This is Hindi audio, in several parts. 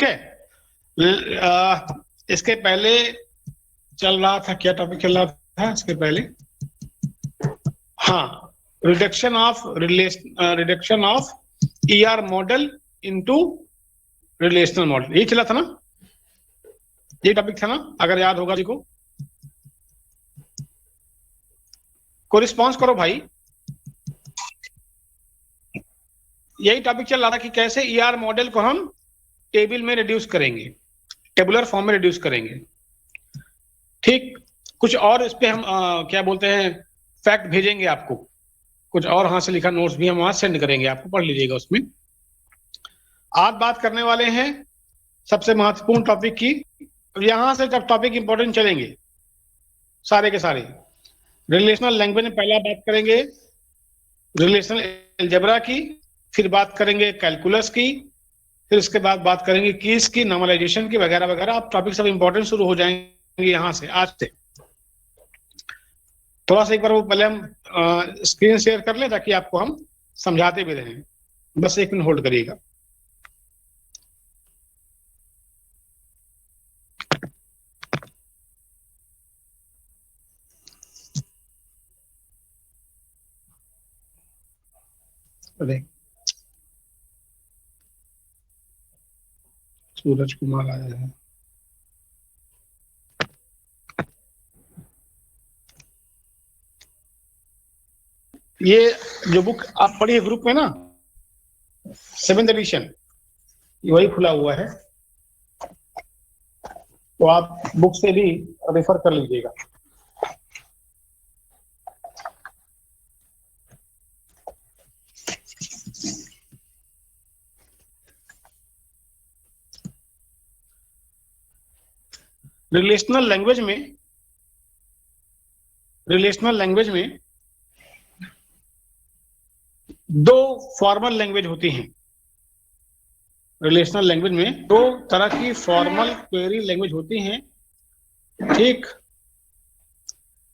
है। इसके पहले चल रहा था, क्या टॉपिक चल रहा था इसके पहले? हाँ, reduction of ER model into relational model, ये चला था ना, ये टॉपिक था ना, अगर याद होगा जी को रिस्पॉन्स करो भाई। यही टॉपिक चल रहा था कि कैसे ER मॉडल को हम टेबल में रिड्यूस करेंगे, टेबुलर फॉर्म में रिड्यूस करेंगे। ठीक, कुछ और इस पे हम क्या बोलते हैं, फैक्ट भेजेंगे आपको, कुछ और वहां से लिखा नोट्स भी हम वहां सेंड करेंगे, आपको पढ़ लीजिएगा उसमें। आज बात करने वाले हैं सबसे महत्वपूर्ण टॉपिक की। यहां से जब टॉपिक इंपॉर्टेंट चलेंगे सारे के सारे, रिलेशनल लैंग्वेज में पहला बात करेंगे रिलेशनल अलजेब्रा की, फिर बात करेंगे कैलकुलस की, फिर उसके बाद बात करेंगे कीज की, नॉर्मलाइजेशन की, वगैरह वगैरह। अब टॉपिक सब इंपॉर्टेंट शुरू हो जाएंगे यहां से, आज से। थोड़ा सा एक बार वो पहले हम स्क्रीन शेयर कर लें ताकि आपको हम समझाते भी रहें। बस 1 मिनट होल्ड करिएगा। अरे सूरज कुमार आया है। ये जो बुक आप पढ़िए ग्रुप में ना, 7th एडिशन, वही खुला हुआ है, तो आप बुक से भी रेफर कर लीजिएगा। रिलेशनल लैंग्वेज में 2 फॉर्मल लैंग्वेज होती हैं। रिलेशनल लैंग्वेज में 2 तरह की फॉर्मल क्वेरी लैंग्वेज होती हैं। ठीक,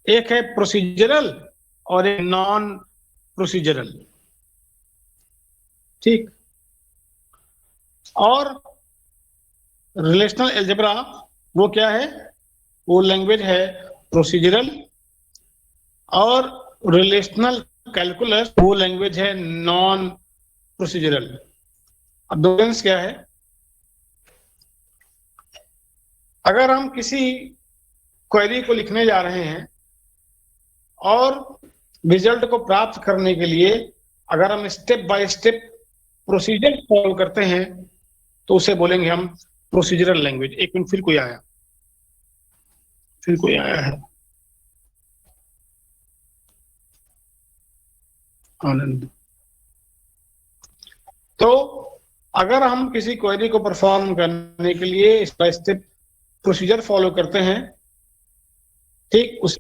एक है प्रोसीजरल और एक नॉन प्रोसीजरल। ठीक, और रिलेशनल अलजेब्रा वो क्या है? वो लैंग्वेज है प्रोसीजरल, और रिलेशनल कैलकुलस वो लैंग्वेज है नॉन प्रोसीजरल। अब डिफरेंस क्या है? अगर हम किसी क्वेरी को लिखने जा रहे हैं और रिजल्ट को प्राप्त करने के लिए अगर हम step by step procedure follow करते हैं तो उसे बोलेंगे हम प्रोसीजरल लैंग्वेज। 1 मिनट, फिर कोई आया है, आनंद। तो अगर हम किसी क्वेरी को परफॉर्म करने के लिए step by step procedure follow करते हैं, ठीक, उस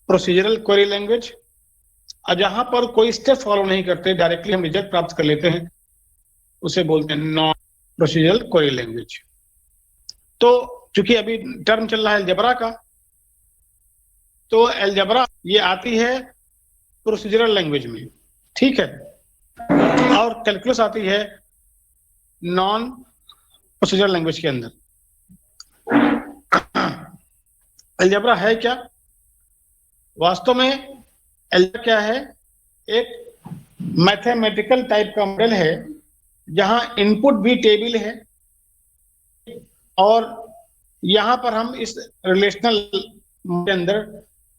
प्रोसीजरल क्वेरी लैंग्वेज। और जहां पर कोई स्टेप फॉलो नहीं करते, डायरेक्टली हम रिजल्ट प्राप्त कर लेते हैं, उसे बोलते हैं नॉन प्रोसीजरल क्वेरी लैंग्वेज। तो चूंकि अभी टर्म चल रहा है अलजेब्रा का, तो अलजेब्रा ये आती है प्रोसीजरल लैंग्वेज में, ठीक है, और कैलकुलस आती है नॉन प्रोसीजरल लैंग्वेज के अंदर। अलजेब्रा है क्या? वास्तव में अलजेब्रा क्या है? एक मैथमेटिकल टाइप का मॉडल है जहां इनपुट भी टेबल है, और यहां पर हम इस रिलेशनल के अंदर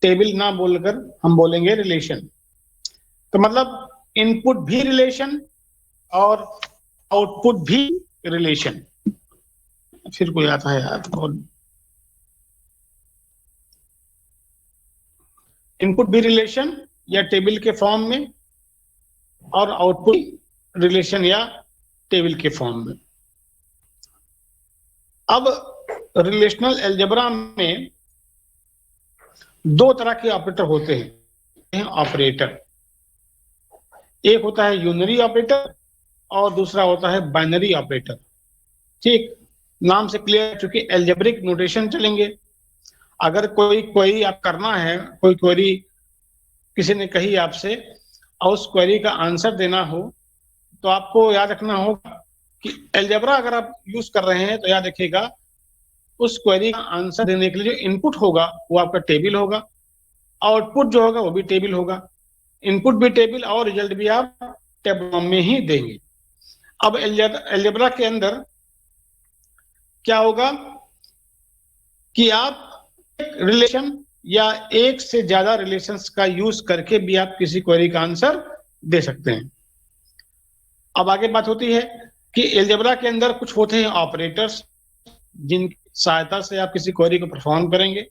टेबल ना बोलकर हम बोलेंगे रिलेशन। तो मतलब इनपुट भी रिलेशन और आउटपुट भी रिलेशन। फिर कोई आता है यार, इनपुट भी रिलेशन या टेबल के फॉर्म में, और आउटपुट रिलेशन या टेबल के फॉर्म में। अब रिलेशनल अलजेब्रा में 2 तरह के ऑपरेटर होते हैं। ऑपरेटर, एक होता है यूनरी ऑपरेटर और दूसरा होता है बाइनरी ऑपरेटर। ठीक, नाम से क्लियर, चूंकि अलजेब्रिक नोटेशन चलेंगे। अगर कोई क्वेरी आप करना है, कोई क्वेरी किसी ने कही आपसे और उस क्वेरी का आंसर देना हो, तो आपको याद रखना होगा कि अलजेब्रा अगर आप यूज कर रहे हैं तो याद रखिएगा उस क्वेरी का आंसर देने के लिए जो इनपुट होगा वो आपका टेबल होगा, आउटपुट जो होगा वो भी टेबल होगा, इनपुट भी टेबल और रिजल्ट भी आप टेबल में ही देंगे। अब अलजेब्रा के अंदर क्या होगा कि आप एक रिलेशन या एक से ज्यादा रिलेशंस का यूज करके भी आप किसी क्वेरी का आंसर दे सकते हैं। अब आगे बात होती है कि अलजेब्रा के अंदर कुछ होते हैं ऑपरेटर्स जिनकी सहायता से आप किसी क्वेरी को परफॉर्म करेंगे।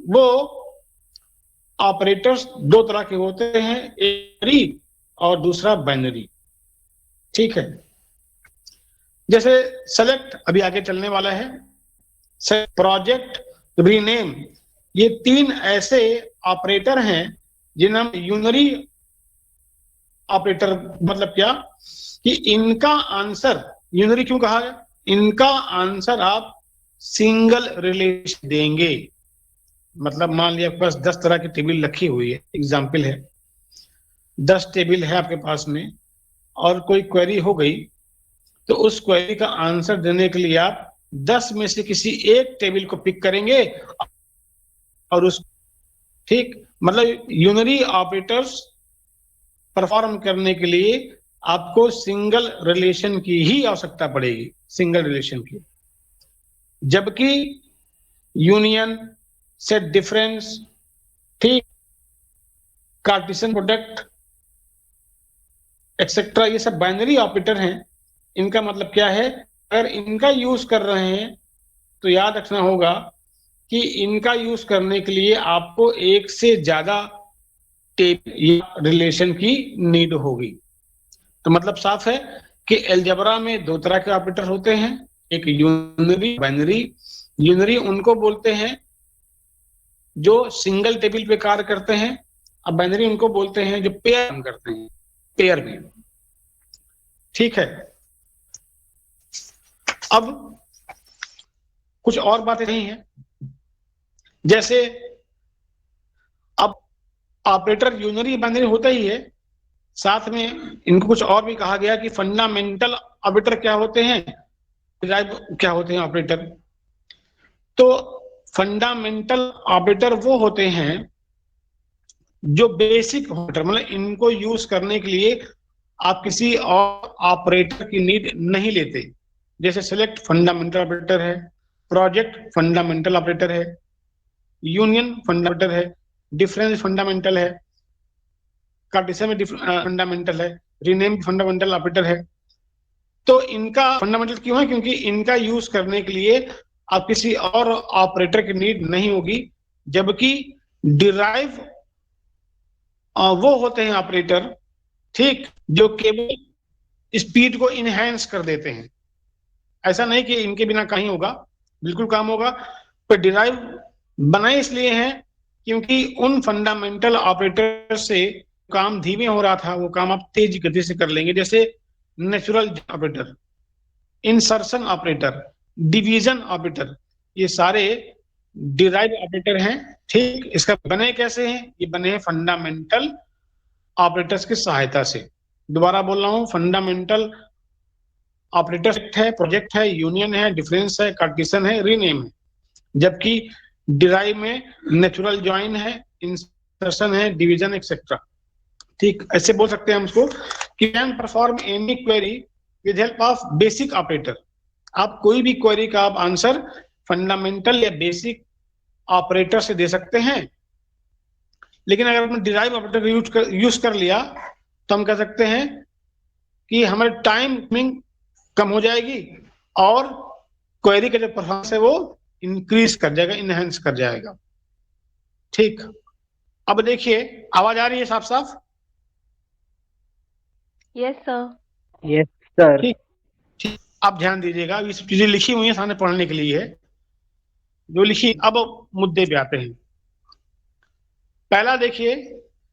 वो ऑपरेटर्स दो तरह के होते हैं, एक और दूसरा बाइनरी। ठीक है, जैसे सेलेक्ट अभी आगे चलने वाला है, प्रोजेक्ट, रीनेम, ये तीन ऐसे ऑपरेटर हैं जिन्हें हम यूनरी ऑपरेटर, मतलब क्या कि इनका आंसर यूनरी क्यों कहा है, इनका आंसर आप सिंगल रिलेशन देंगे। मतलब मान लिया आपके पास 10 तरह की टेबल रखी हुई है, एग्जाम्पल है 10 टेबल है आपके पास में, और कोई क्वेरी हो गई तो उस क्वेरी का आंसर देने के लिए आप 10 में से किसी एक टेबल को पिक करेंगे और उस, ठीक, मतलब यूनरी ऑपरेटर्स परफॉर्म करने के लिए आपको सिंगल रिलेशन की ही आवश्यकता पड़ेगी, सिंगल रिलेशन की। जबकि यूनियन, सेट डिफरेंस, ठीक, कार्टेशियन प्रोडक्ट एक्सेट्रा, ये सब बाइनरी ऑपरेटर हैं। इनका मतलब क्या है, अगर इनका यूज कर रहे हैं तो याद रखना होगा कि इनका यूज करने के लिए आपको एक से ज्यादा टेबल या रिलेशन की नीड होगी। तो मतलब साफ है कि अलजेब्रा में दो तरह के ऑपरेटर होते हैं, एक यूनरी, बाइनरी। यूनरी उनको बोलते हैं जो सिंगल टेबल पे कार्य करते हैं, अब बाइनरी उनको बोलते हैं जो पेयर काम करते हैं, पेयर में। ठीक है, अब कुछ और बातें नहीं है, जैसे अब ऑपरेटर यूनरी बाइनरी होता ही है, साथ में इनको कुछ और भी कहा गया कि फंडामेंटल ऑपरेटर क्या होते हैं, डिराइव क्या होते हैं ऑपरेटर। तो फंडामेंटल ऑपरेटर वो होते हैं जो बेसिक ऑपरेटर, मतलब इनको यूज करने के लिए आप किसी और ऑपरेटर की नीड नहीं लेते। जैसे सेलेक्ट फंडामेंटल ऑपरेटर है, प्रोजेक्ट फंडामेंटल ऑपरेटर है, यूनियन फंडामेंटल है, डिफरेंस फंडामेंटल है, कार्टेशियन में फंडामेंटल है, रीनेम फंडामेंटल ऑपरेटर है। तो इनका फंडामेंटल क्यों है, क्योंकि इनका यूज करने के लिए आप किसी और ऑपरेटर की नीड नहीं होगी। जबकि डिराइव वो होते हैं ऑपरेटर, ठीक, जो केवल स्पीड को इनहेंस कर देते हैं। ऐसा नहीं कि इनके बिना कहीं होगा, बिल्कुल काम होगा। पर डिराइव बनाए इसलिए हैं क्योंकि उन फंडामेंटल ऑपरेटर से काम धीमे हो रहा था वो काम आप तेज गति से कर लेंगे। जैसे natural operator, insertion operator, division operator, ये सारे डिराइव ऑपरेटर हैं। ठीक, इसका बने कैसे हैं, ये बने हैं फंडामेंटल ऑपरेटर्स की सहायता से। दोबारा बोल रहा हूं, फंडामेंटल ऑपरेटर है, प्रोजेक्ट है, यूनियन है, डिफरेंस है, कार्टेशियन है, रीनेम है। जबकि डिराइव में नेचुरल ज्वाइन है, इंसर्शन है, डिवीजन एक्सेट्रा। ठीक, ऐसे बोल सकते हैं हम उसको कि can perform any query with help of basic operator. आप कोई भी क्वेरी का आप आंसर फंडामेंटल या बेसिक ऑपरेटर से दे सकते हैं। लेकिन अगर आपने डिराइव ऑपरेटर यूज कर लिया तो हम कह सकते हैं कि हमारे टाइमिंग कम हो जाएगी और क्वेरी का जो परफॉर्मेंस है वो इंक्रीज कर जाएगा, इनहेंस कर जाएगा। ठीक, अब देखिए आवाज आ रही है साफ साफ? Yes sir. Yes sir. ठीक, ठीक, आप ध्यान दीजिएगा, ये सब चीजें लिखी हुई है सामने पढ़ने के लिए है जो लिखी। अब मुद्दे पे आते हैं। पहला देखिए,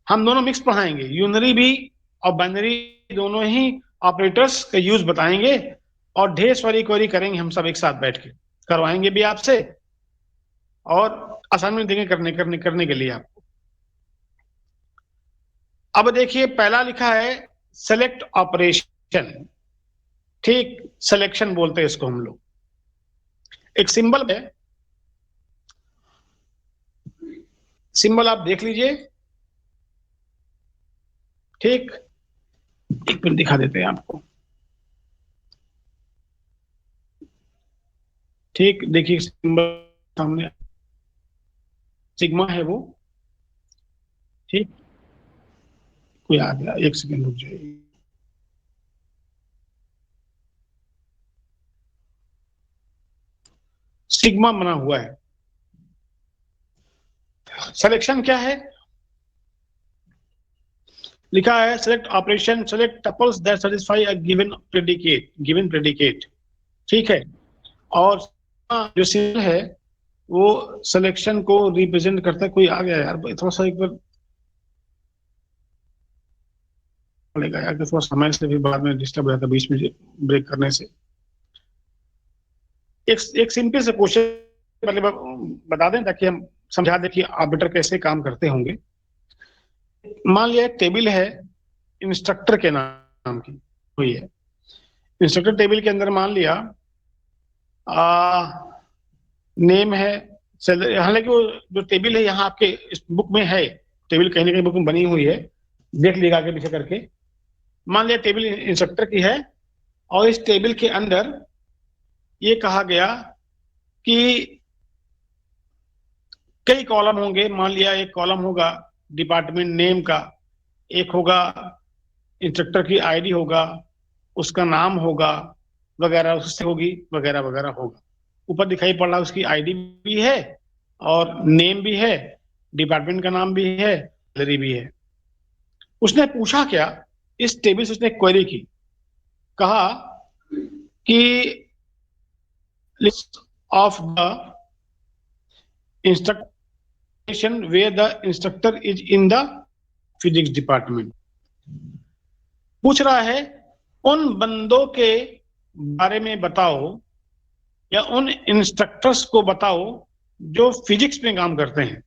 हम दोनों मिक्स पढ़ाएंगे, यूनरी भी और बाइनरी दोनों ही ऑपरेटर्स का यूज बताएंगे और ढेर सारी क्वेरी करेंगे हम सब एक साथ बैठ के, करवाएंगे भी आपसे और असाइनमेंट देंगे करने के लिए आपको। अब देखिए पहला लिखा है सेलेक्ट ऑपरेशन। ठीक, सिलेक्शन बोलते हैं इसको हम लोग। एक सिंबल है, सिंबल आप देख लीजिए। ठीक, एक मिनट दिखा देते हैं आपको। ठीक, देखिए सिंबल सामने सिग्मा है वो। ठीक, कोई आ गया, एक सेकंड रुक जाइए। सिग्मा बना हुआ है। सिलेक्शन क्या है? लिखा है select operation select tuples that satisfy a given predicate. ठीक है। और जो सिंबल है वो सिलेक्शन को रिप्रेजेंट करता है। कोई आ गया यार, थोड़ा सा एक बार पड़ेगा यार, थोड़ा समय से भी बाद में डिस्टर्ब हो जाता है बीच में ब्रेक करने से। एक सिंपल से क्वेश्चन पहले बता दें ताकि हम समझा दें कि आर्बिटर कैसे काम करते होंगे। मान लिया एक टेबल है इंस्ट्रक्टर के नाम की हुई है। इंस्ट्रक्टर टेबल के अंदर मान लिया नेम है, हालांकि वो जो टेबल है यहाँ आपके इस बुक में है, टेबल कहीं ना कहीं बुक में बनी हुई है, देख लीजिएगा आगे पीछे करके। मान लिया टेबल इंस्ट्रक्टर की है और इस टेबल के अंदर ये कहा गया कि कई कॉलम होंगे। मान लिया एक कॉलम होगा डिपार्टमेंट नेम का, एक होगा इंस्ट्रक्टर की आईडी होगा, उसका नाम होगा वगैरह, उससे होगी वगैरह वगैरह होगा। ऊपर दिखाई पड़ रहा है उसकी आईडी भी है और नेम भी है, डिपार्टमेंट का नाम भी है, सैलरी भी है। उसने पूछा क्या, इस टेबल से उसने क्वेरी की, कहा कि list of the instruction where the instructor is in the physics department. पूछ रहा है उन बंदों के बारे में बताओ या उन इंस्ट्रक्टर्स को बताओ जो फिजिक्स में काम करते हैं।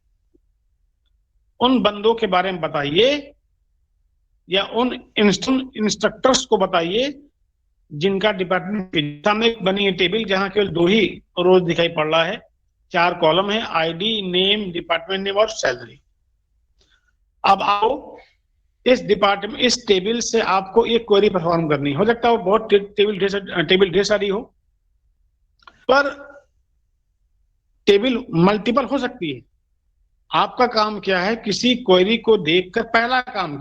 उन बंदों के बारे में बताइए या उन इंस्ट्रक्टर्स को बताइए जिनका डिपार्टमेंट। सामने बनी है टेबल जहां केवल दो ही रोज दिखाई पड़ रहा है, 4 कॉलम है, आईडी नेम डिपार्टमेंट नेम और सैलरी। अब आओ इस डिपार्टमेंट इस टेबल से आपको एक क्वेरी परफॉर्म करनी हो सकता है बहुत टेबल ढेर सारी हो, पर टेबल मल्टीपल हो सकती है। आपका काम क्या है, किसी क्वेरी को देखकर पहला काम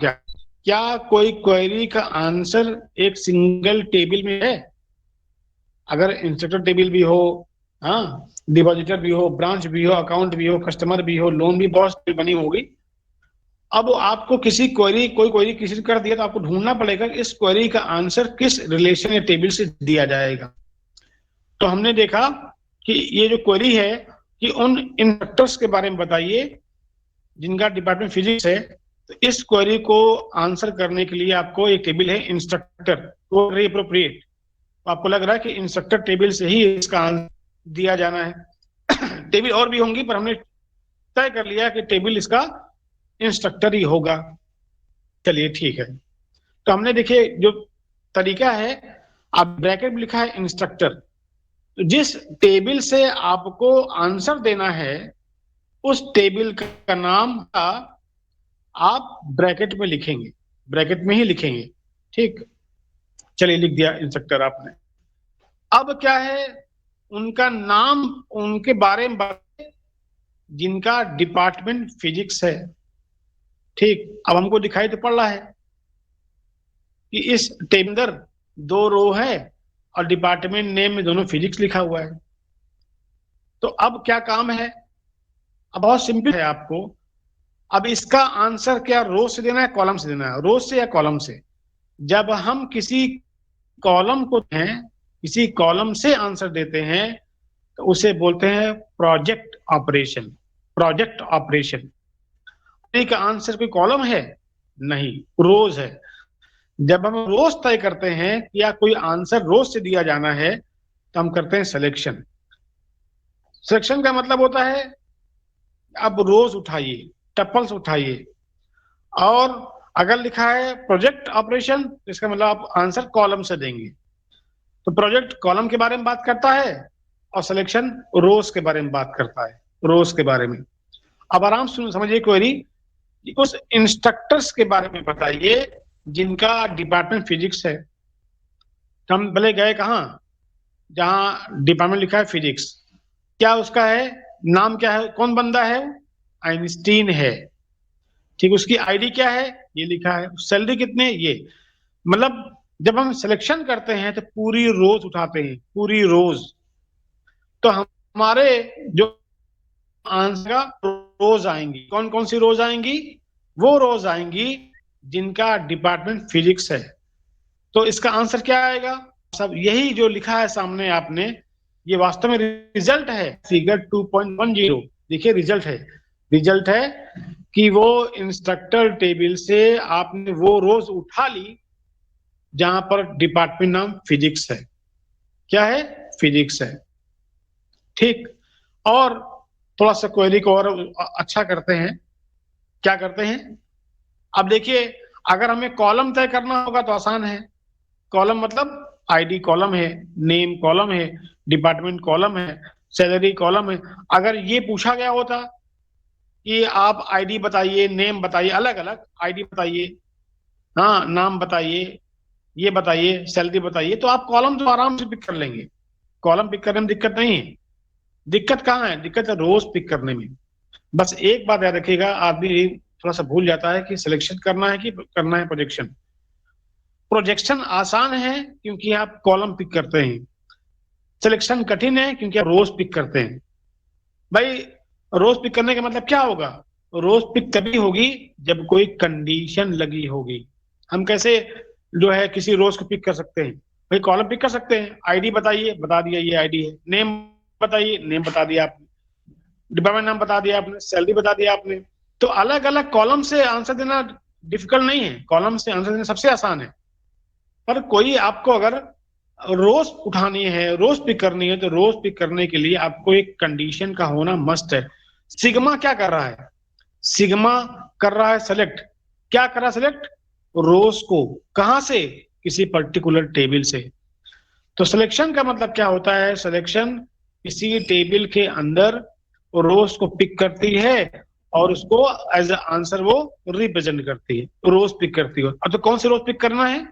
क्या कोई क्वेरी का आंसर एक सिंगल टेबल में है? अगर इंस्ट्रक्टर टेबल भी हो, हाँ, डिपॉजिटर भी हो, ब्रांच भी हो, अकाउंट भी हो, कस्टमर भी हो, लोन भी, बहुत बनी होगी। अब आपको कोई क्वेरी किसी ने कर दिया तो आपको ढूंढना पड़ेगा कि इस क्वेरी का आंसर किस रिलेशन या टेबल से दिया जाएगा। तो हमने देखा कि ये जो क्वेरी है कि उन इंस्ट्रक्टर्स के बारे में बताइए जिनका डिपार्टमेंट फिजिक्स है। तो इस क्वेरी को आंसर करने के लिए आपको एक टेबल है इंस्ट्रक्टर, तो अप्रोप्रिएट। तो आपको लग रहा है कि इंस्ट्रक्टर टेबल से ही इसका आंसर दिया जाना है। टेबल और भी होंगी पर हमने तय कर लिया कि टेबल इसका इंस्ट्रक्टर ही होगा। चलिए ठीक है। तो हमने देखिए जो तरीका है, आप ब्रैकेट में लिखा है इंस्ट्रक्टर, तो जिस टेबल से आपको आंसर देना है उस टेबल का नाम का आप ब्रैकेट में लिखेंगे, ब्रैकेट में ही लिखेंगे। ठीक, चलिए लिख दिया इंस्ट्रक्टर आपने। अब क्या है, उनका नाम, उनके बारे में जिनका डिपार्टमेंट फिजिक्स है। ठीक, अब हमको दिखाई तो पड़ रहा है कि इस टेबल 2 रो है और डिपार्टमेंट नेम में दोनों फिजिक्स लिखा हुआ है। तो अब क्या काम है, अब बहुत सिंपल है आपको। अब इसका आंसर क्या रो से देना है कॉलम से देना है? रो से या कॉलम से? जब हम किसी कॉलम को हैं, किसी कॉलम से आंसर देते हैं तो उसे बोलते हैं प्रोजेक्ट ऑपरेशन। प्रोजेक्ट ऑपरेशन का आंसर कोई कॉलम है नहीं, रोज है। जब हम रोज तय करते हैं या कोई आंसर रोज से दिया जाना है तो हम करते हैं सिलेक्शन। सिलेक्शन का मतलब होता है अब रोज उठाइए, टपल्स उठाइए, और अगर लिखा है प्रोजेक्ट ऑपरेशन इसका मतलब आप आंसर कॉलम से देंगे। तो प्रोजेक्ट कॉलम के बारे में बात करता है और सिलेक्शन रोज के बारे में बात करता है, रोज के बारे में। अब आराम से समझिए क्वेरी, उस इंस्ट्रक्टर्स के बारे में बताइए जिनका डिपार्टमेंट फिजिक्स है। हम पहले गए कहाँ, जहां डिपार्टमेंट लिखा है फिजिक्स, क्या उसका है, नाम क्या है, कौन बंदा है, आइंस्टीन है। ठीक, उसकी आईडी क्या है, ये लिखा है, सैलरी कितने, ये। मतलब जब हम सिलेक्शन करते हैं तो पूरी रोज उठाते हैं, पूरी रोज। तो हमारे जो आंसर रोज आएंगी, कौन कौन सी रोज आएंगी, वो रोज आएंगी जिनका डिपार्टमेंट फिजिक्स है। तो इसका आंसर क्या आएगा, सब यही जो लिखा है सामने आपने, ये वास्तव में रिजल्ट है फिगर 2.10। देखिए रिजल्ट है, रिजल्ट है कि वो इंस्ट्रक्टर टेबल से आपने वो रोज उठा ली जहां पर डिपार्टमेंट नाम फिजिक्स है। क्या है, फिजिक्स है। ठीक, और थोड़ा सा क्वेरी को और अच्छा करते हैं। क्या करते हैं, अब देखिए, अगर हमें कॉलम तय करना होगा तो आसान है। कॉलम मतलब आईडी कॉलम है, नेम कॉलम है, डिपार्टमेंट कॉलम है, सैलरी कॉलम है। अगर ये पूछा गया होता कि आप आईडी बताइए, नेम बताइए, अलग अलग आईडी बताइए, हाँ नाम बताइए, ये बताइए, सैलरी बताइए, तो आप कॉलम तो आराम से पिक कर लेंगे। कॉलम पिक करने में दिक्कत नहीं है। दिक्कत कहाँ है, दिक्कत है रोज पिक करने में। बस एक बात याद रखिएगा, आदमी थोड़ा सा भूल जाता है कि सिलेक्शन करना है कि करना है प्रोजेक्शन। प्रोजेक्शन आसान है क्योंकि आप कॉलम पिक करते हैं, सिलेक्शन कठिन है क्योंकि आप रोज पिक करते हैं। भाई रोज पिक करने का मतलब क्या होगा, रोज पिक तभी होगी जब कोई कंडीशन लगी होगी। हम कैसे जो है किसी रोज को पिक कर सकते हैं, भाई कॉलम पिक कर सकते हैं, आईडी बताइए, बता दिया ये आईडी है, नेम बताइए, नेम बता दिया आपने, डिपार्टमेंट नाम बता दिया आपने, सैलरी बता दिया आपने। तो अलग अलग कॉलम से आंसर देना डिफिकल्ट नहीं है, कॉलम से आंसर देना सबसे आसान है। पर कोई आपको अगर रोज उठानी है, रोज पिक करनी है, तो रोज पिक करने के लिए आपको एक कंडीशन का होना मस्ट है। सिग्मा क्या कर रहा है, सिग्मा कर रहा है सेलेक्ट, क्या कर रहा है सेलेक्ट, रोज को, कहां से, किसी पर्टिकुलर टेबल से। तो सिलेक्शन का मतलब क्या होता है, सिलेक्शन किसी टेबल के अंदर रोज को पिक करती है और उसको एज आंसर वो रिप्रेजेंट करती है, रोज पिक करती है। अब तो कौन सी रोज पिक करना है,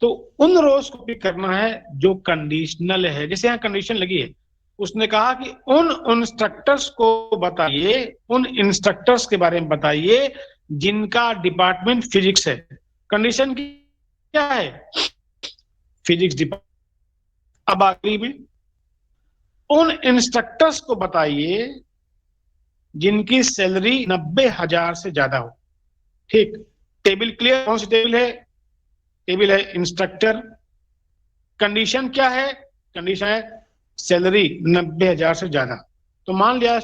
तो उन रोज को पिक करना है जो कंडीशनल है। जैसे यहाँ कंडीशन लगी है, उसने कहा कि उन इंस्ट्रक्टर्स को बताइए, उन इंस्ट्रक्टर्स के बारे में बताइए जिनका डिपार्टमेंट फिजिक्स है। कंडीशन क्या है, फिजिक्स डिपार्टमेंट। अब आखिरी में उन इंस्ट्रक्टर्स को बताइए जिनकी सैलरी 90,000 से ज्यादा हो। ठीक, टेबल क्लियर, कौन सी टेबल है, टेबल है इंस्ट्रक्टर। कंडीशन क्या है, कंडीशन है सैलरी 90,000 से ज्यादा। तो मान लिया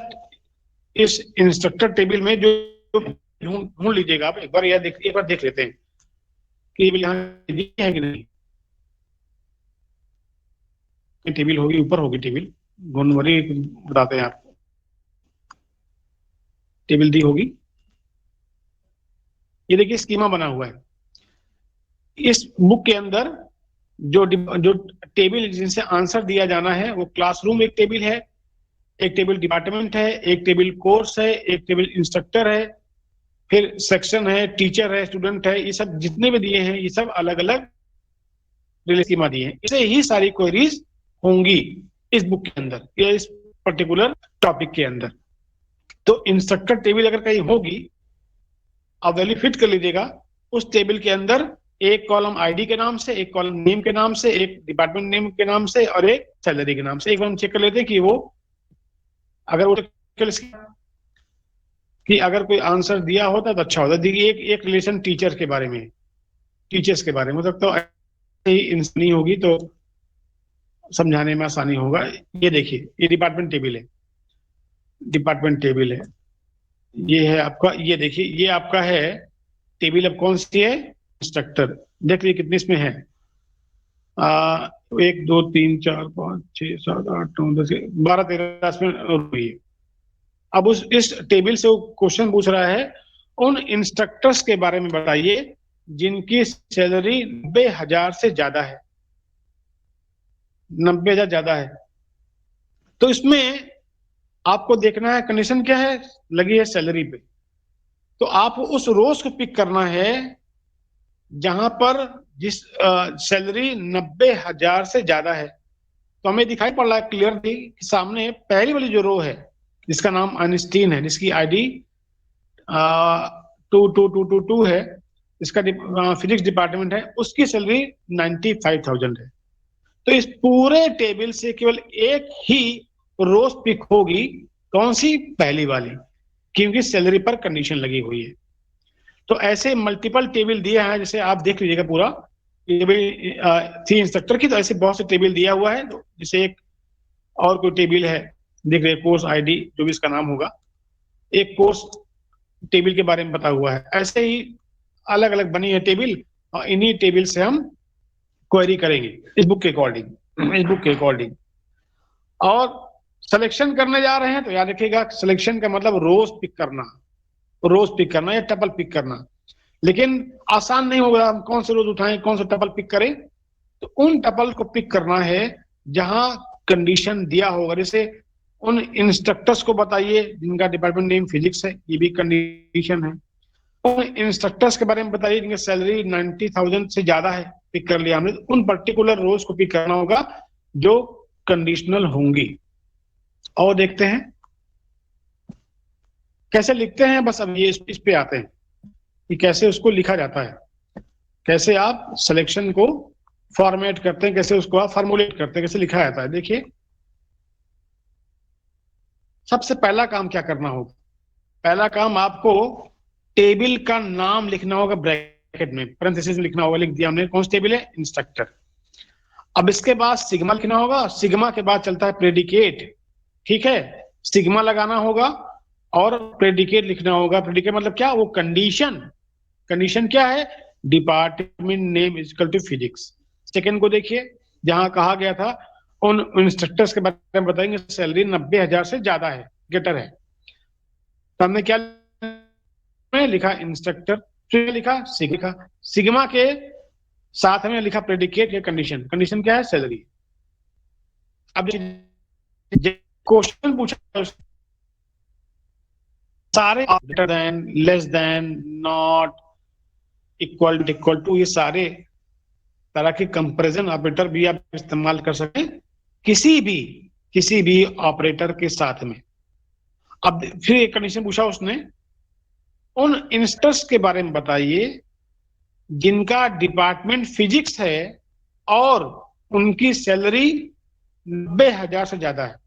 इस इंस्ट्रक्टर टेबल में जो ढूंढ लीजिएगा आप, एक बार यह देख, एक बार देख लेते हैं कि यहाँ है कि नहीं। टेबल होगी, ऊपर होगी टेबल, ढूंढ बताते हैं आपको, टेबल दी होगी। ये देखिए स्कीमा बना हुआ है इस बुक के अंदर। जो टेबल जिनसे आंसर दिया जाना है वो क्लासरूम एक टेबल है, एक टेबल डिपार्टमेंट है, एक टेबल कोर्स है, एक टेबल इंस्ट्रक्टर है, फिर सेक्शन है, टीचर है, स्टूडेंट है। ये सब जितने भी दिए हैं ये सब अलग अलग स्कीमा दिए हैं। इसे ही सारी क्वेरीज होंगी इस बुक के अंदर या इस पर्टिकुलर टॉपिक के अंदर। तो इंस्ट्रक्टर टेबल अगर कहीं होगी, आप वैल्यू फिट कर लीजिएगा उस टेबल के अंदर। एक कॉलम आईडी के नाम से, एक कॉलम नेम के नाम से, एक डिपार्टमेंट नेम के नाम से और एक सैलरी के नाम से। एक बार हम चेक कर लेते हैं कि वो अगर वो कि अगर कोई आंसर दिया होता तो अच्छा होता। देखिए एक रिलेशन टीचर के बारे में, टीचर्स के बारे में, तो ही इंसानी होगी तो समझाने में आसानी होगा। ये देखिए ये डिपार्टमेंट टेबल है, डिपार्टमेंट टेबल है, ये है आपका। ये देखिए ये आपका है टेबल। अब कौन सी है, इंस्ट्रक्टर। देख लीजिए कितने इसमें है, 1 2 3 4 5 6 7 8 9 10 12 13 इसमें हुई है। अब उस इस टेबल से वो क्वेश्चन पूछ रहा है, उन इंस्ट्रक्टर्स के बारे में बताइए जिनकी सैलरी 90,000 से ज्यादा है। 90,000 ज्यादा है। तो इसमें आपको देखना है कंडीशन क्या है, लगी है सैलरी पे। तो आप उस रोज को पिक करना है जहां पर जिस सैलरी 90,000 से ज्यादा है। तो हमें दिखाई पड़ रहा है क्लियर थी कि सामने पहली वाली जो रो है जिसका नाम आइंस्टीन है, जिसकी आईडी 22222 है, इसका फिजिक्स डिपार्टमेंट है, उसकी सैलरी 95,000 है। तो इस पूरे टेबल से केवल एक ही रोज पिक होगी, कौन सी, पहली वाली, क्योंकि सैलरी पर कंडीशन लगी हुई है। तो ऐसे मल्टीपल टेबल दिया है, जैसे आप देख लीजिएगा पूरा टेबल थी इंस्ट्रक्टर की, तो ऐसे बहुत से टेबल दिया हुआ है। जैसे एक और कोई टेबल है, देख रहे कोर्स आईडी जो भी इसका नाम होगा, एक कोर्स टेबल के बारे में बता हुआ है। ऐसे ही अलग अलग बनी है टेबल, और इन्हीं टेबल से हम क्वेरी करेंगे इस बुक के अकॉर्डिंग, इस बुक के अकॉर्डिंग। और सिलेक्शन करने जा रहे हैं तो याद रखिएगा, सिलेक्शन का मतलब रोज पिक करना, रोज पिक करना या टपल पिक करना। लेकिन आसान नहीं होगा, हम कौन से रोज उठाएं, कौन सा टपल पिक करें। तो उन टपल को पिक करना है जहां कंडीशन दिया होगा। जैसे उन इंस्ट्रक्टर्स को बताइए जिनका डिपार्टमेंट नेम फिजिक्स है, ये भी कंडीशन है। उन इंस्ट्रक्टर्स के बारे में बताइए जिनकी सैलरी 90,000 से ज्यादा है, पिक कर लिया हमने। उन पर्टिकुलर रोज को पिक करना होगा जो कंडीशनल होंगी। और देखते हैं कैसे लिखते हैं। बस अब ये इस पे आते हैं कि कैसे उसको लिखा जाता है, कैसे आप सिलेक्शन को फॉर्मेट करते हैं, कैसे उसको आप फॉर्मुलेट करते हैं, कैसे लिखा जाता है। देखिए, सबसे पहला काम क्या करना होगा, पहला काम आपको टेबल का नाम लिखना होगा, ब्रैकेट में पैरेंथेसिस में लिखना होगा। लिख दिया हमने, कौन सा टेबल है, इंस्ट्रक्टर। अब इसके बाद सिग्मा लिखना होगा, सिग्मा के बाद चलता है प्रेडिकेट, ठीक है, सिग्मा लगाना होगा और प्रेडिकेट लिखना होगा। प्रेडिकेट मतलब क्या, वो कंडीशन, कंडीशन क्या है, department name equal to physics. Second को देखिए, जहां कहा गया था उन इंस्ट्रक्टर्स के बारे में बताएंगे सैलरी 90,000 से ज्यादा है, ग्रेटर है। तो हमने क्या लिखा, इंस्ट्रक्टर, फिर लिखा सिग्मा, सिग्मा के साथ में लिखा प्रेडिकेट या कंडीशन। कंडीशन क्या है, सैलरी। अब क्वेश्चन पूछा, सारे greater than, less than, not, equal to, ये सारे तरह के कंपैरिजन ऑपरेटर भी आप इस्तेमाल कर सकते हैं किसी भी ऑपरेटर के साथ में। अब फिर एक कंडीशन पूछा उसने, उन इंस्ट्रक्टर्स के बारे में बताइए जिनका डिपार्टमेंट फिजिक्स है और उनकी सैलरी 90,000 से ज्यादा है।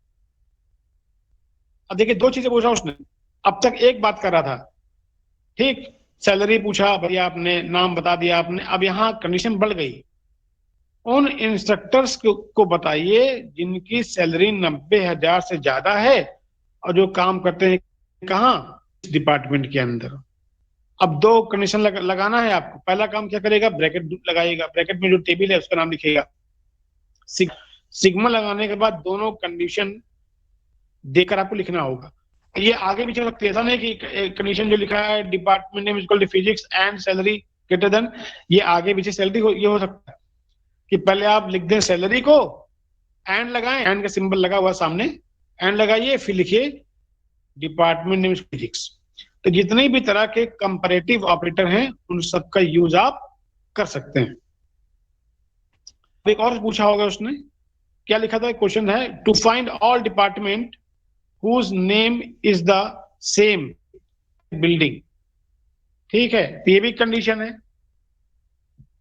अब देखिए, दो चीजें पूछा उसने, अब तक एक बात कर रहा था, ठीक, सैलरी पूछा भैया आपने, नाम बता दिया आपने। अब यहाँ कंडीशन बढ़ गई, उन इंस्ट्रक्टर्स को बताइए जिनकी सैलरी 90,000 से ज्यादा है और जो काम करते हैं कहाँ, डिपार्टमेंट के अंदर। अब दो कंडीशन लगाना है आपको। पहला काम क्या करेगा, ब्रैकेट लगाइएगा, ब्रैकेट में जो टेबल है उसका नाम लिखेगा। सिग्मा लगाने के बाद दोनों कंडीशन देकर आपको लिखना होगा। ये आगे भी चल सकती है, ऐसा नहीं कि कंडीशन जो लिखा है department name equal to physics and salary greater than, ये आगे पीछे सैलरी ये हो सकता है कि पहले आप लिख दें सैलरी को, एंड लगाएं, एंड का सिंबल लगा हुआ सामने, एंड लगाइए, फिर लिखिए डिपार्टमेंट नेम फिजिक्स। तो जितने भी तरह के कंपैरेटिव ऑपरेटर हैं उन सबका यूज आप कर सकते हैं। एक और पूछा होगा उसने, क्या लिखा था, क्वेश्चन है, to find all department whose name is the same building, ठीक है, तो ये भी कंडीशन है।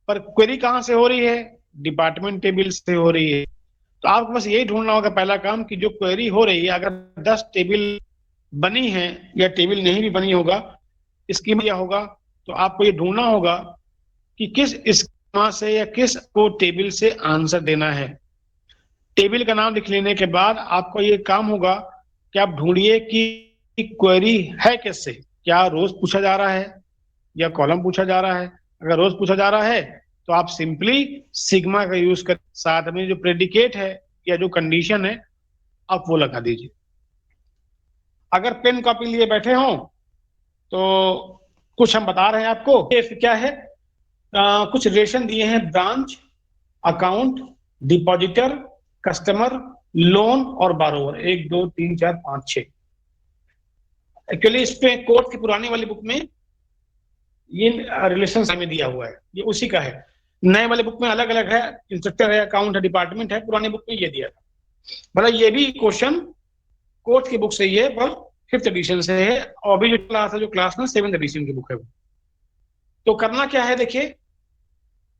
पर क्वेरी कहां से हो रही है, डिपार्टमेंट टेबल से हो रही है। तो आपको बस यही ढूंढना होगा पहला काम कि जो क्वेरी हो रही है, अगर 10 टेबल बनी है या टेबल नहीं भी बनी होगा, स्कीमा दिया होगा, तो आपको ये ढूंढना होगा कि किस स्कीमा से या किस को टेबल से आंसर देना है। टेबल का नाम लिख लेने के बाद आपको ये काम होगा कि आप ढूंढिए कि क्वेरी है किससे, क्या रोज पूछा जा रहा है या कॉलम पूछा जा रहा है। अगर रोज पूछा जा रहा है तो आप सिंपली सिग्मा का यूज कर, साथ में जो प्रेडिकेट है या जो कंडीशन है आप वो लगा दीजिए। अगर पेन कॉपी लिए बैठे हो तो कुछ हम बता रहे हैं आपको, क्या है, कुछ रिलेशन दिए हैं, branch, account, depositor, customer, loan और बारोवर, 1 2 3 4 5 6। एक्चुअली इस पे कोर्ट की पुरानी वाली बुक में ये रिलेशन में दिया हुआ है, ये उसी का है। नए वाले बुक में अलग अलग है, इंस्ट्रक्टर है, अकाउंट है, डिपार्टमेंट है, पुरानी बुक में ये दिया था। मतलब ये भी क्वेश्चन कोर्ट की बुक से ही है, पर 5th एडिशन से है, और अभी जो क्लास है, जो क्लास ना 7th एडिशन की बुक है वो। तो करना क्या है, देखिए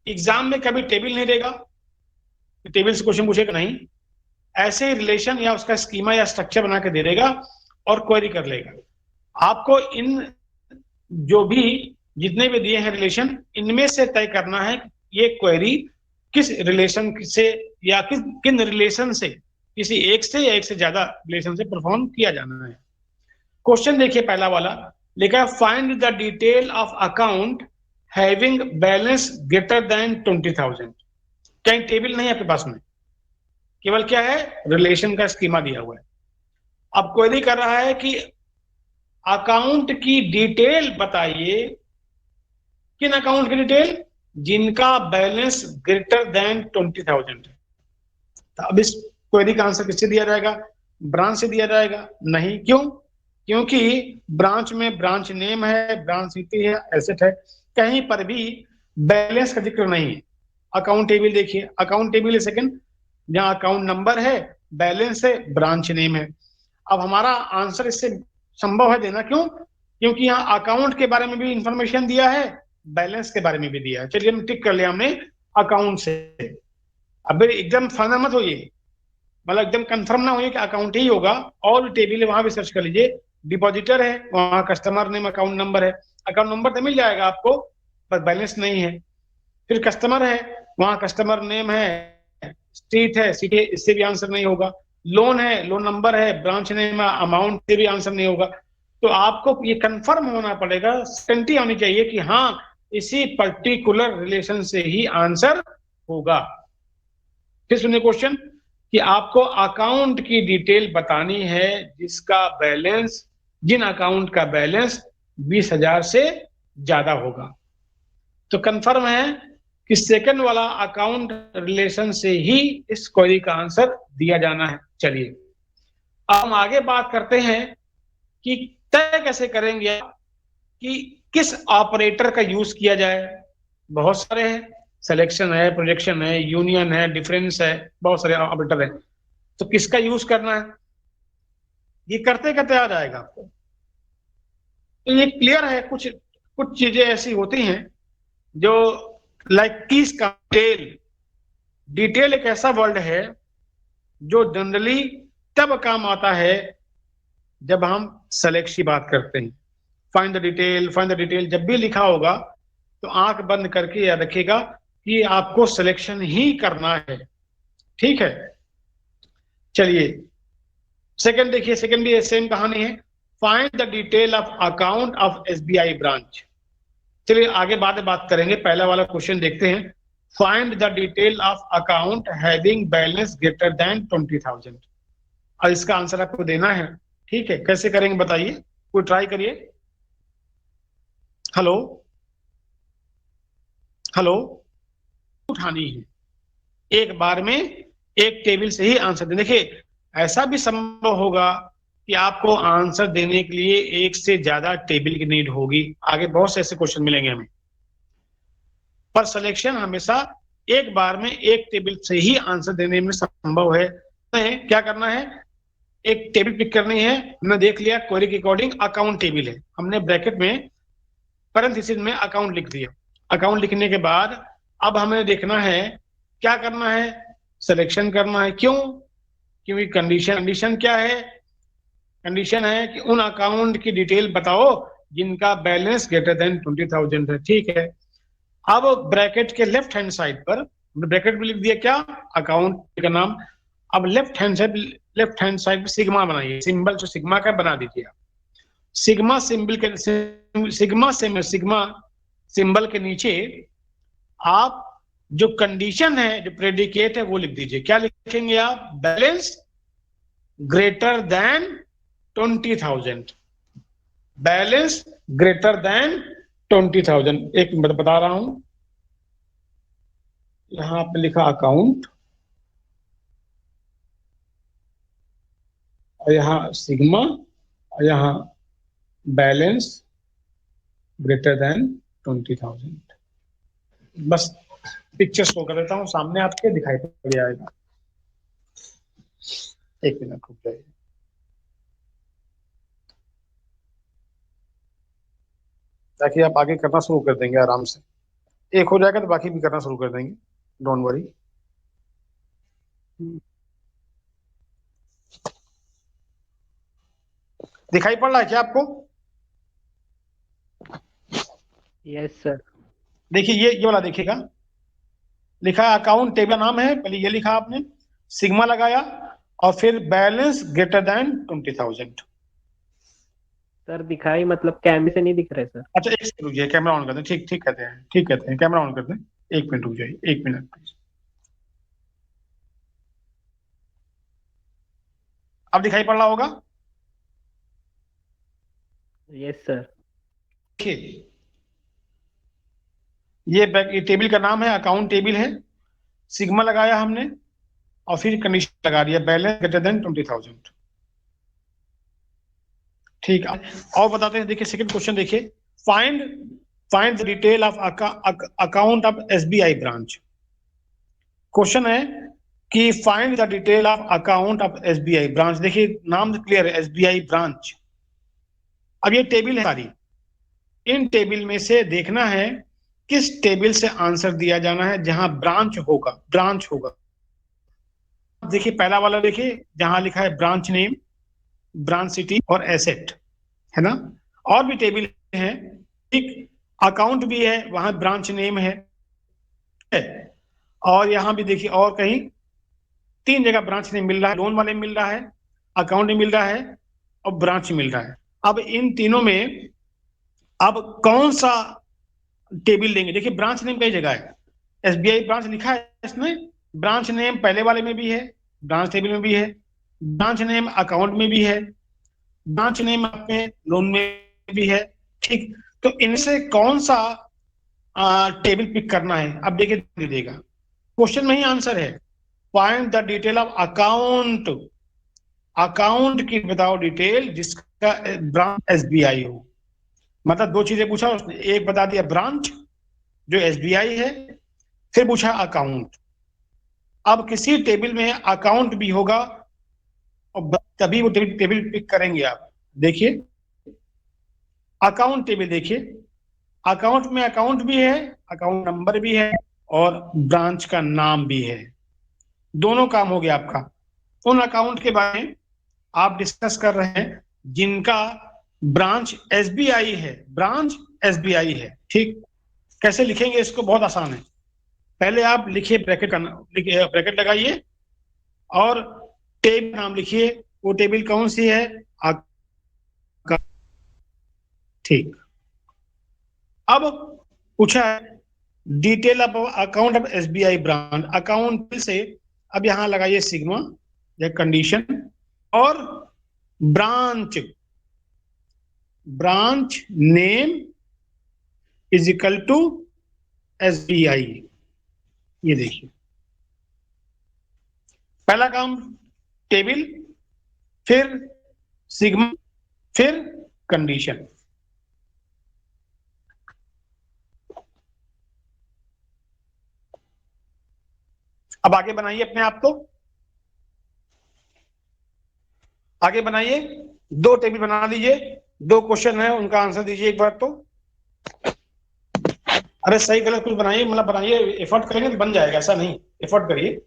एग्जाम में कभी टेबल नहीं देगा, टेबल से क्वेश्चन पूछेगा नहीं, ऐसे ही रिलेशन या उसका स्कीमा या स्ट्रक्चर बना के दे देगा और क्वेरी कर लेगा। आपको इन जो भी जितने भी दिए हैं रिलेशन, इनमें से तय करना है ये क्वेरी किस रिलेशन से या किन रिलेशन से, किसी एक से या एक से ज्यादा रिलेशन से परफॉर्म किया जाना है। क्वेश्चन देखिए पहला वाला लिखा है, find the detail of account having balance greater than 20,000। कहीं टेबल नहीं है आपके पास में, केवल क्या है, रिलेशन का स्कीमा दिया हुआ है। अब क्वेरी कर रहा है कि अकाउंट की डिटेल बताइए, किन अकाउंट की डिटेल, जिनका बैलेंस ग्रेटर देन 20,000 है। तो अब इस क्वेरी का आंसर किससे दिया जाएगा, ब्रांच से दिया जाएगा? नहीं, क्यों? क्योंकि ब्रांच में ब्रांच नेम है, ब्रांच सिटी है, एसेट है, कहीं पर भी बैलेंस का जिक्र नहीं है। अकाउंट टेबल देखिए, अकाउंट टेबल है सेकंड, जहां अकाउंट नंबर है, बैलेंस है, ब्रांच नेम है। अब हमारा आंसर इससे संभव है देना, क्यों? क्योंकि यहाँ अकाउंट के बारे में भी इंफॉर्मेशन दिया है, बैलेंस के बारे में भी दिया है। चलिए हम टिक कर लिया हमने अकाउंट से। अब एकदम फाइनल मत होइए, मतलब एकदम कंफर्म ना होइए कि अकाउंट ही होगा, और टेबल है वहां भी सर्च कर लीजिए। डिपॉजिटर है, वहां कस्टमर नेम अकाउंट नंबर है, अकाउंट नंबर तो मिल जाएगा आपको, पर बैलेंस नहीं है। फिर कस्टमर है, वहां कस्टमर नेम है, स्ट्रीट है, सिटी, इससे भी आंसर नहीं होगा। लोन है, लोन नंबर है, ब्रांच नेम, अमाउंट से भी आंसर नहीं होगा। तो आपको ये कंफर्म होना पड़ेगा, सर्टेनिटी होनी चाहिए कि हाँ इसी पर्टिकुलर रिलेशन से ही आंसर होगा। फिर सुनिए क्वेश्चन कि आपको अकाउंट की डिटेल बतानी है जिसका बैलेंस, जिन अकाउंट का बैलेंस 20,000 से ज्यादा होगा। तो कंफर्म है कि सेकंड वाला अकाउंट रिलेशन से ही इस क्वेरी का आंसर दिया जाना है। चलिए अब हम आगे बात करते हैं कि तय कैसे करेंगे कि किस ऑपरेटर का यूज किया जाए। बहुत सारे हैं, सिलेक्शन है, प्रोजेक्शन है, यूनियन है, डिफरेंस है, बहुत सारे ऑपरेटर है। तो किसका यूज करना है, ये करते करते आ जाएगा आपको। तो ये क्लियर है, कुछ कुछ चीजें ऐसी होती हैं जो लाइक कीज का डिटेल। डिटेल एक ऐसा वर्ड है जो जनरली तब काम आता है जब हम सेलेक्ट की बात करते हैं। Find the detail, find the detail जब भी लिखा होगा तो आंख बंद करके याद रखिएगा कि आपको सिलेक्शन ही करना है। ठीक है, चलिए सेकंड देखिए, सेकंड भी सेम कहानी है, find the detail of account of SBI branch. चलिए आगे बाद में बात करेंगे, पहला वाला क्वेश्चन देखते हैं। Find the detail of account having balance greater than 20,000। और इसका आंसर आपको देना है। ठीक है, कैसे करेंगे बताइए, कोई ट्राई करिए। हेलो हेलो, उठानी है एक बार में, एक टेबल से ही आंसर दें। देखिए ऐसा भी संभव होगा कि आपको आंसर देने के लिए एक से ज्यादा टेबल की नीड होगी, आगे बहुत से ऐसे क्वेश्चन मिलेंगे हमें, पर सिलेक्शन हमेशा एक बार में एक टेबल से ही आंसर देने में संभव है। क्या करना है, एक टेबल पिक करनी है। हमने देख लिया क्वेरी के अकॉर्डिंग अकाउंट टेबल है, हमने ब्रैकेट में पैरेंथेसिस में अकाउंट लिख दिया। अकाउंट लिखने के बाद अब हमें देखना है क्या करना है, सिलेक्शन करना है। क्यों? क्योंकि कंडीशन क्या है, कंडीशन है कि उन अकाउंट की डिटेल बताओ जिनका बैलेंस ग्रेटर देन 20,000 है। ठीक है, अब ब्रैकेट के लेफ्ट हैंड साइड पर ब्रैकेट में लिख दिया क्या, अकाउंट का नाम। अब लेफ्ट हैंड साइड पे सिग्मा बनाइए, सिंबल जो सिग्मा का बना दीजिए। सिग्मा सिंबल के सिग्मा सिंबल के नीचे आप जो कंडीशन है, जो प्रेडिकेट है वो लिख दीजिए। क्या लिखेंगे आप, balance greater than 20,000, balance greater than 20,000। एक मिनट बता रहा हूं, यहां पे लिखा अकाउंट, और यहाँ सिग्मा, और यहाँ बैलेंस ग्रेटर देन 20,000। बस पिक्चर शो कर देता हूँ सामने, आपके दिखाई पड़ जाएगा। एक मिनट रुक जाइए। ताकि आप आगे करना शुरू कर देंगे आराम से। एक हो जाएगा तो बाकी भी करना शुरू कर देंगे, डोंट वरी। दिखाई पड़ रहा है क्या आपको? Yes sir. देखिए ये वाला देखिएगा, लिखा है अकाउंट टेबल नाम है, पहले ये लिखा आपने, सिग्मा लगाया और फिर बैलेंस ग्रेटर देन 20,000। सर दिखाई मतलब कैमरे से नहीं दिख रहे सर। अच्छा एक सेकंड रुकिए, कैमरा ऑन कर दें। ठीक ठीक कहते हैं, ठीक कहते हैं, कैमरा ऑन कर दें। एक मिनट रुक जाइए, एक मिनट प्लीज। अब दिखाई पड़ रहा होगा। Yes sir. देखिए ये टेबल का नाम है, अकाउंट टेबल है, सिग्मा लगाया हमने और फिर कंडीशन लगा दिया बैलेंस ग्रेटर देन 20,000। ठीक है, और बताते हैं। देखिए सेकंड क्वेश्चन देखिए, find find the detail of account of SBI branch. Question है कि find the detail of account of SBI branch. देखिए नाम क्लियर है, एसबीआई ब्रांच। अब ये टेबल है सारी, इन टेबल में से देखना है किस टेबल से आंसर दिया जाना है जहां ब्रांच होगा, ब्रांच होगा। देखिए पहला वाला देखिए, जहां लिखा है ब्रांच नेम, ब्रांच सिटी और एसेट, है ना। और भी टेबल है, ठीक, अकाउंट भी है, वहां ब्रांच नेम है। और यहां भी देखिए और कहीं तीन जगह ब्रांच नेम मिल रहा है, लोन वाले मिल रहा है, अकाउंट मिल रहा है और ब्रांच मिल रहा है। अब इन तीनों में अब कौन सा टेबल लेंगे? देखिए ब्रांच नेम कई जगह है, एसबीआई ब्रांच लिखा है इसमें, ब्रांच नेम पहले वाले में भी है, ब्रांच टेबल में भी है, ब्रांच नेम अकाउंट में भी है, ब्रांच नेम आपके लोन में भी है। ठीक, तो इनसे कौन सा टेबल पिक करना है? अब देखिए दे देगा, क्वेश्चन में ही आंसर है, find the detail of account. Account की बताओ डिटेल जिसका ब्रांच एसबीआई हो। मतलब दो चीजें पूछा उसने, एक बता दिया ब्रांच जो एसबीआई है, फिर पूछा अकाउंट। अब किसी टेबल में अकाउंट भी होगा और तभी वो टेबल पिक करेंगे आप। देखिए अकाउंट टेबल देखिए, अकाउंट में अकाउंट भी है, अकाउंट नंबर भी है और ब्रांच का नाम भी है। दोनों काम हो गया आपका। उन अकाउंट के बारे में आप डिस्कस कर रहे हैं जिनका ब्रांच एसबीआई है, ब्रांच एसबीआई है। ठीक, कैसे लिखेंगे इसको? बहुत आसान है। पहले आप लिखिए ब्रैकेट का, ब्रैकेट लगाइए और टेबल नाम लिखिए, वो टेबल कौन सी है? ठीक, अब पूछा है detail of account of SBI branch, account से अब यहां लगाइए सिग्मा या कंडीशन, और branch, branch name is equal to SBI. ये देखिए पहला काम टेबल, फिर सिग्मा, फिर कंडीशन। अब आगे बनाइए अपने आप को, आगे बनाइए, दो टेबल बना लीजिए, दो क्वेश्चन है उनका आंसर दीजिए एक बार तो। अरे सही गलत कुछ बनाइए, मतलब बनाइए, एफर्ट करेंगे तो बन जाएगा, ऐसा नहीं, एफर्ट करिए।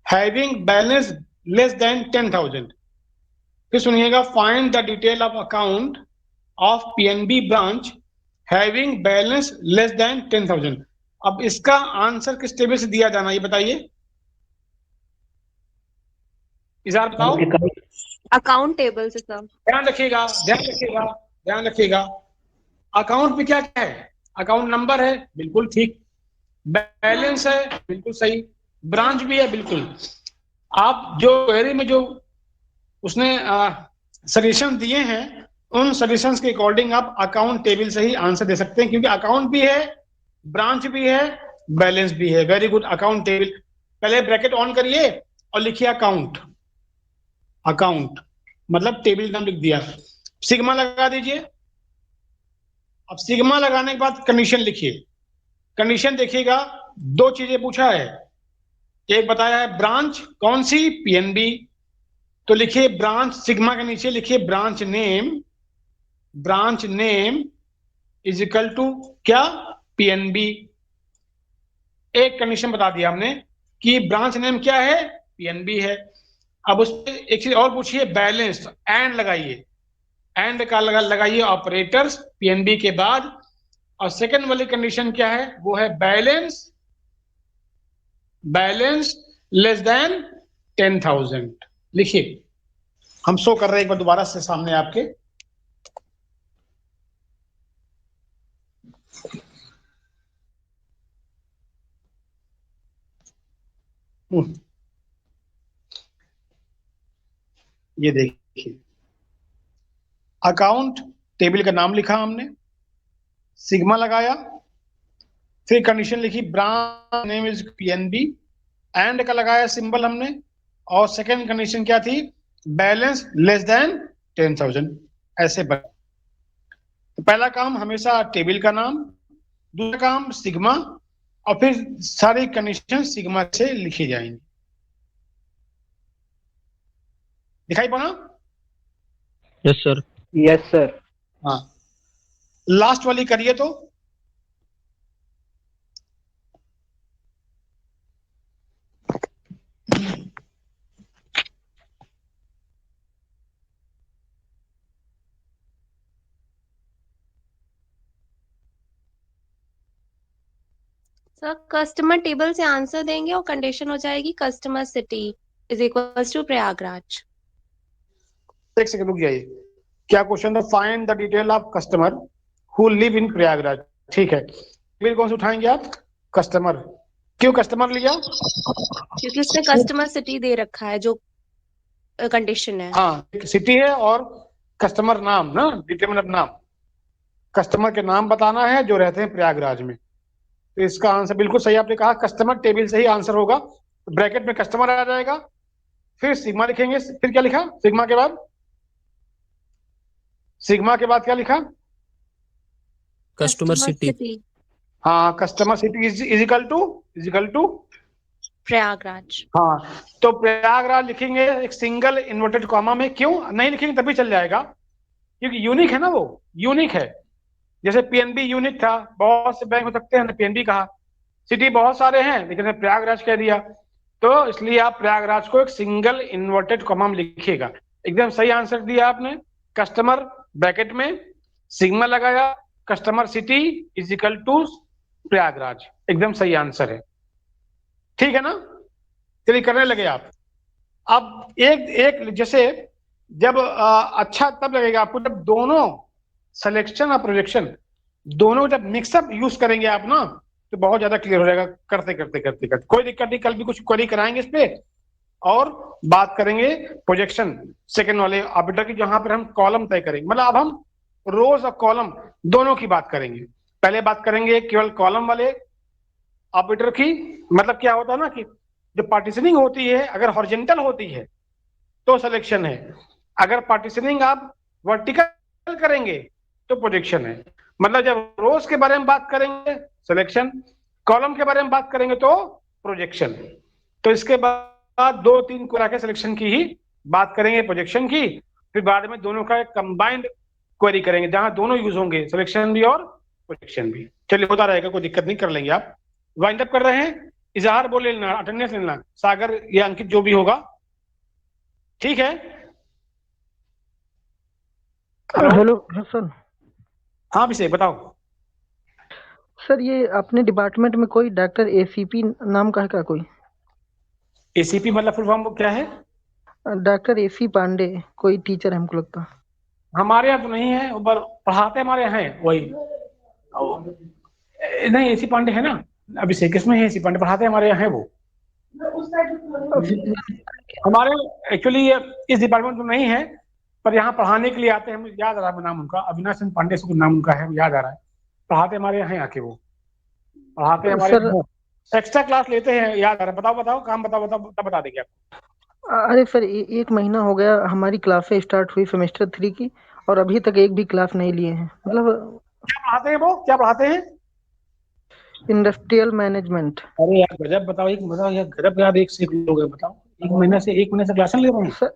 Having balance less than 10,000। फिर सुनिएगा, find the detail of account of PNB branch having balance less than 10,000। अब इसका आंसर किस टेबल से दिया जाना, ये बताइए, इज़हार बताओ। अकाउंट टेबल से सर। ध्यान रखिएगा, ध्यान रखिएगा, ध्यान रखिएगा। अकाउंट पे क्या क्या है? अकाउंट नंबर है, बिल्कुल ठीक। बैलेंस है, बिल्कुल सही। ब्रांच भी है, बिल्कुल। आप जो क्वेरी में जो उसने सजेशन दिए हैं, उन सजेशंस के अकॉर्डिंग आप अकाउंट टेबल से ही आंसर दे सकते हैं, क्योंकि अकाउंट भी है, ब्रांच भी है, बैलेंस भी है। Very good, account table. पहले ब्रैकेट ऑन करिए और लिखिए अकाउंट। अकाउंट मतलब टेबल नाम लिख दिया, सिग्मा लगा दीजिए। अब सिग्मा लगाने के बाद कंडीशन लिखिए। कंडीशन देखिएगा, दो चीजें पूछा है। एक बताया है ब्रांच कौन सी, पीएनबी। तो लिखिए ब्रांच, सिग्मा के नीचे लिखिए branch name. Branch name is equal to क्या, पीएनबी। एक कंडीशन बता दिया हमने कि ब्रांच नेम क्या है, पीएनबी है। अब उस पर एक चीज और पूछिए, बैलेंस, एंड लगाइए। एंड का लगाइए ऑपरेटर्स पीएनबी के बाद। और सेकंड वाली कंडीशन क्या है, वो है बैलेंस, बैलेंस लेस देन 10,000। लिखिए, हम शो कर रहे हैं एक बार दोबारा से सामने आपके। ये देखिए, अकाउंट टेबल का नाम लिखा हमने, सिग्मा लगाया, फिर कंडीशन लिखी branch name is PNB, and का लगाया सिंबल हमने, और सेकंड कंडीशन क्या थी, बैलेंस लेस देन 10,000। ऐसे बन। तो पहला काम हमेशा टेबल का नाम, दूसरा काम सिग्मा, और फिर सारी कंडीशन सिग्मा से लिखी जाएंगी। दिखाई पड़ा? Yes sir. Yes sir. हाँ, लास्ट वाली करिए तो। सर कस्टमर टेबल से आंसर देंगे और कंडीशन हो जाएगी customer city is equals to Prayagraj. एक सेकंड रुक जाइए, क्या क्वेश्चन था, find the detail of customer who live in Prayagraj. ठीक है, फिर कौन से उठाएंगे आप, कस्टमर। क्यों कस्टमर लिया? क्योंकि उसमें कस्टमर सिटी दे रखा है जो कंडीशन है। हाँ, सिटी है और कस्टमर नाम ना, डिटरमिनेंट नाम, कस्टमर के नाम बताना है जो रहते हैं प्रयागराज में। तो इसका आंसर बिल्कुल सही आपने कहा, कस्टमर टेबल से ही आंसर होगा। ब्रैकेट में कस्टमर आ जाएगा, फिर सिग्मा लिखेंगे। फिर क्या लिखा सिग्मा के बाद, सिग्मा के बाद क्या लिखा, कस्टमर सिटी। हाँ, customer city is equal to Prayagraj. हाँ, तो प्रयागराज लिखेंगे एक सिंगल इन्वर्टेड कॉमा में। क्यों नहीं लिखेंगे तभी चल जाएगा, क्योंकि यूनिक है ना, वो यूनिक है। जैसे पीएनबी यूनिक था, बहुत से बैंक हो सकते हैं, पीएनबी कहा। सिटी बहुत सारे हैं लेकिन प्रयागराज कह दिया, तो इसलिए आप प्रयागराज को एक सिंगल इन्वर्टेड कॉमा में लिखिएगा। एकदम सही आंसर दिया आपने। कस्टमर ब्रैकेट में सिग्मा लगाया, customer city is equal to Prayagraj, एकदम सही आंसर है। ठीक है ना, चलिए करने लगे आप। अब एक एक जैसे जब अच्छा तब लगेगा आपको जब दोनों सिलेक्शन और प्रोजेक्शन दोनों जब मिक्सअप यूज करेंगे आप ना, तो बहुत ज्यादा क्लियर हो जाएगा। करते करते करते करते कोई दिक्कत नहीं, कल भी कुछ क्वेरी कराएंगे इस पे और बात करेंगे प्रोजेक्शन सेकंड वाले ऑपरेटर की, जहां पर हम कॉलम तय करेंगे। मतलब अब हम रोज और कॉलम दोनों की बात करेंगे। पहले बात करेंगे केवल कॉलम वाले ऑपरेटर की। मतलब क्या होता है ना कि जो पार्टीशनिंग होती है अगर हॉरिजॉन्टल होती है तो सिलेक्शन है, अगर पार्टीशनिंग आप वर्टिकल करेंगे तो प्रोजेक्शन है। मतलब जब रोज के बारे में बात करेंगे सिलेक्शन, कॉलम के बारे में बात करेंगे तो प्रोजेक्शन। तो इसके बाद दो तीन को के सिलेक्शन की ही बात करेंगे, प्रोजेक्शन की। फिर बाद में दोनों का एक कंबाइंड क्वेरी करेंगे जहां दोनों यूज होंगे, सिलेक्शन भी और प्रोजेक्शन भी। चलिए होता रहेगा, कोई दिक्कत नहीं, कर लेंगे आप। वाइंड अप कर रहे हैं। इजहार बोले लेना, अटेंडेंस लेना, सागर या अंकित जो भी होगा, ठीक है। Hello hello sir. हाँ अभिषेक बताओ। सर ये अपने डिपार्टमेंट में कोई डॉक्टर एसीपी नाम का है क्या कोई? एसीपी मतलब फुल फॉर्म क्या है? डॉक्टर एसी पांडे कोई टीचर है हमको लगता। हमारे यहाँ तो नहीं है, पर पढ़ाते हमारे यहाँ है वही। नहीं एसी पांडे है ना अभिषेक, इसमें है एसी पांडे, पढ़ाते हमारे यहाँ है वो। हमारे एक्चुअली इस डिपार्टमेंट में नहीं है, पर यहाँ पढ़ाने के लिए आते हैं। मुझे याद आ रहा है नाम उनका, अविनाश चंद्र पांडे से कुछ नाम उनका है, याद आ रहा है। पढ़ाते हमारे यहाँ आके वो, पढ़ाते हमारे सर एक्स्ट्रा क्लास लेते हैं, याद आ रहा है। बताओ बताओ काम बताओ बताओ, तब बता देंगे आपको। अरे सर एक महीना हो गया हमारी क्लासें स्टार्ट हुई सेमेस्टर 3 की, और अभी तक एक भी क्लास नहीं लिए हैं। मतलब क्या पढ़ाते हैं वो, क्या पढ़ाते हैं? Industrial management. अरे यार गजब, बताओ एक बताओ यार, गजब यार, एक से एक लोग हैं, बताओ एक महीने से क्लास ले रहे हैं।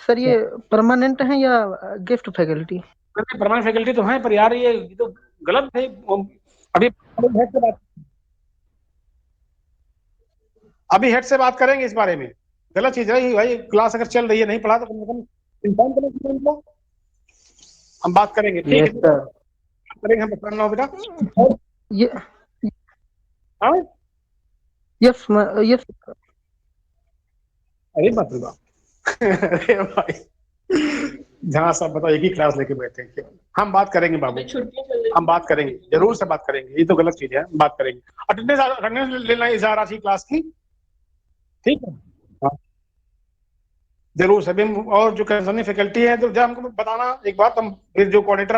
सर ये परमानेंट है या गेस्ट फैकल्टी? परमानेंट फैकल्टी तो है, पर यार ये तो गलत है। अभी हेड से बात, अभी हेड से बात करेंगे इस बारे में। गलत चीज है भाई, क्लास अगर चल रही है, नहीं पढ़ा तो कम से कम इन्फॉर्म करें स्टूडेंट को। हम बात करेंगे, ठीक यस है सर। करेंगे, हम बताना बेटा। ये हाँ यस यस। अरे बाप रे बाप अरे भाई, जहाँ सब बताओ एक ही क्लास लेके बैठे हैं। हम बात करेंगे बाबू, हम बात करेंगे, जरूर से बात करेंगे, ये तो गलत चीज है, बात करेंगे। अटेंडेंस लेना है इस राशि क्लास की, ठीक है हाँ। जरूर सभी, और जो कंसर्निंग फैकल्टी है तो जब हमको बताना एक बात, हम फिर जो कोऑर्डिनेटर